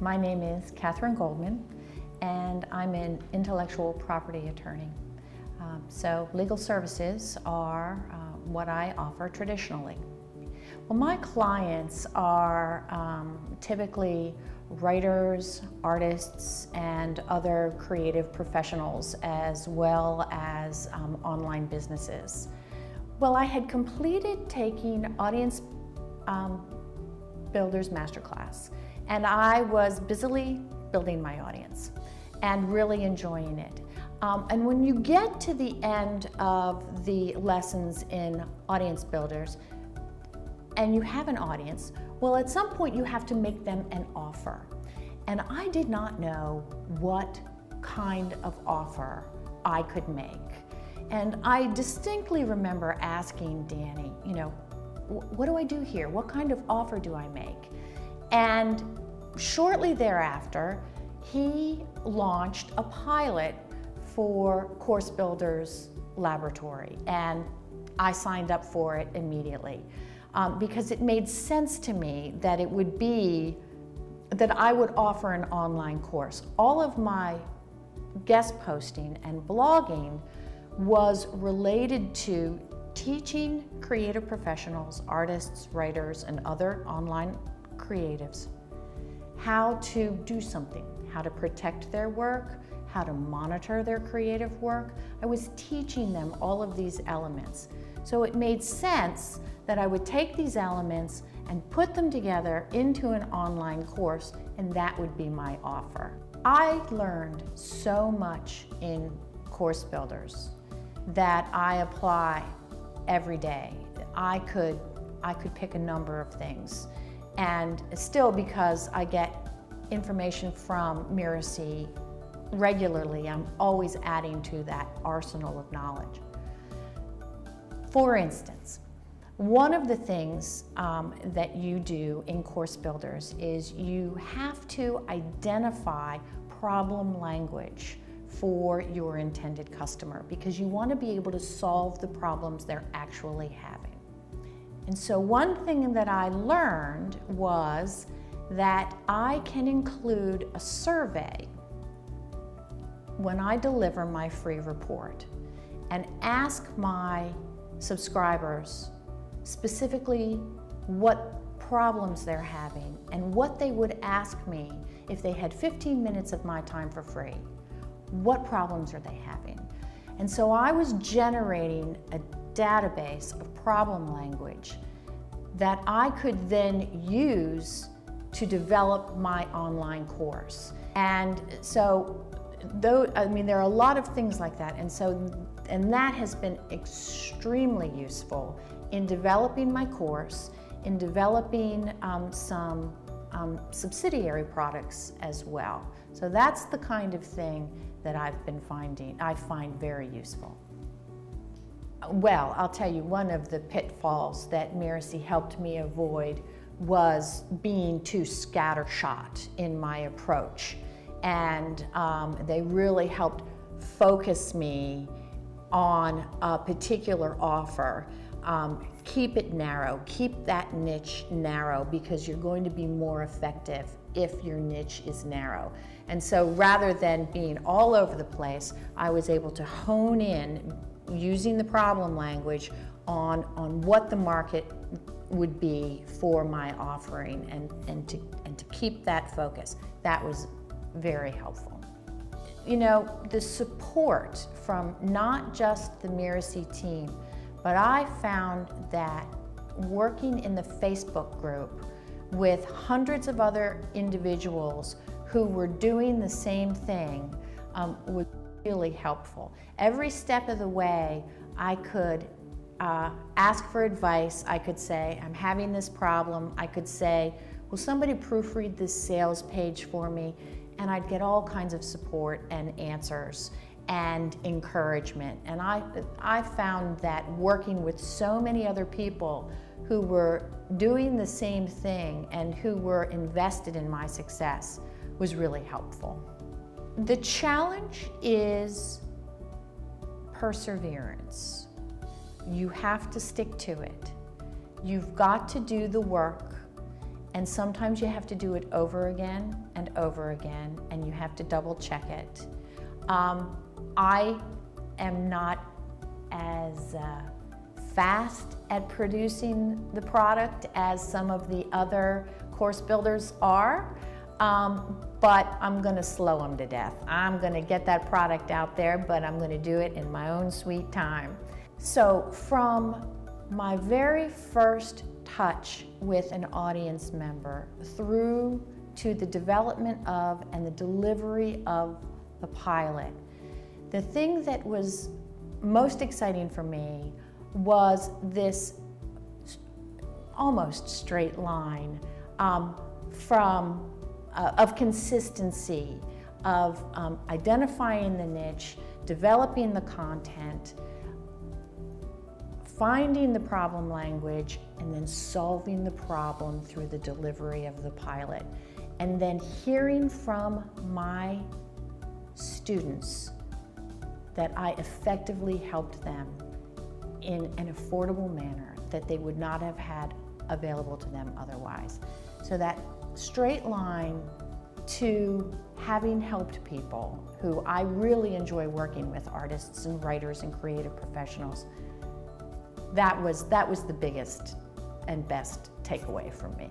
My name is Kathryn Goldman, and I'm an intellectual property attorney. So legal services are what I offer traditionally. Well, my clients are typically writers, artists, and other creative professionals, as well as online businesses. Well, I had completed taking Audience Builder's Masterclass, and I was busily building my audience and really enjoying it. And when you get to the end of the lessons in Audience Builders and you have an audience, well, at some point you have to make them an offer. And I did not know what kind of offer I could make. And I distinctly remember asking Danny, what do I do here? What kind of offer do I make? And shortly thereafter, he launched a pilot for Course Builders Laboratory, and I signed up for it immediately because it made sense to me that it would be that I would offer an online course. All of my guest posting and blogging was related to teaching creative professionals, artists, writers, and other online creatives how to do something, how to protect their work, how to monitor their creative work. I was teaching them all of these elements. So it made sense that I would take these elements and put them together into an online course, and that would be my offer. I learned so much in Course Builders that I apply every day. I could pick a number of things. And still, because I get information from Mirasee regularly, I'm always adding to that arsenal of knowledge. For instance, one of the things that you do in Course Builders is you have to identify problem language for your intended customer, because you want to be able to solve the problems they're actually having. And so one thing that I learned was that I can include a survey when I deliver my free report and ask my subscribers specifically what problems they're having and what they would ask me if they had 15 minutes of my time for free. What problems are they having? And so I was generating a database of problem language that I could then use to develop my online course. And so, there are a lot of things like that, and that has been extremely useful in developing my course, in developing some subsidiary products as well. So that's the kind of thing that I find very useful. Well, I'll tell you, one of the pitfalls that Mirasee helped me avoid was being too scattershot in my approach. And they really helped focus me on a particular offer. Keep it narrow, keep that niche narrow, because you're going to be more effective if your niche is narrow. And so rather than being all over the place, I was able to hone in using the problem language on what the market would be for my offering, and to keep that focus. That was very helpful. The support from not just the Mirasee team, but I found that working in the Facebook group with hundreds of other individuals who were doing the same thing was really helpful. Every step of the way, I could ask for advice. I could say, I'm having this problem. I could say, will somebody proofread this sales page for me? And I'd get all kinds of support and answers and encouragement. And I found that working with so many other people who were doing the same thing and who were invested in my success was really helpful. The challenge is perseverance. You have to stick to it. You've got to do the work, And sometimes you have to do it over again and over again, and you have to double check it. I am not as fast at producing the product as some of the other course builders are, but I'm gonna slow them to death. I'm gonna get that product out there, but I'm gonna do it in my own sweet time. So from my very first touch with an audience member through to the development of and the delivery of the pilot, the thing that was most exciting for me was this almost straight line of consistency, of identifying the niche, developing the content, finding the problem language, and then solving the problem through the delivery of the pilot. And then hearing from my students that I effectively helped them in an affordable manner that they would not have had available to them otherwise. So that straight line to having helped people who I really enjoy working with, artists and writers and creative professionals, that was the biggest and best takeaway from me.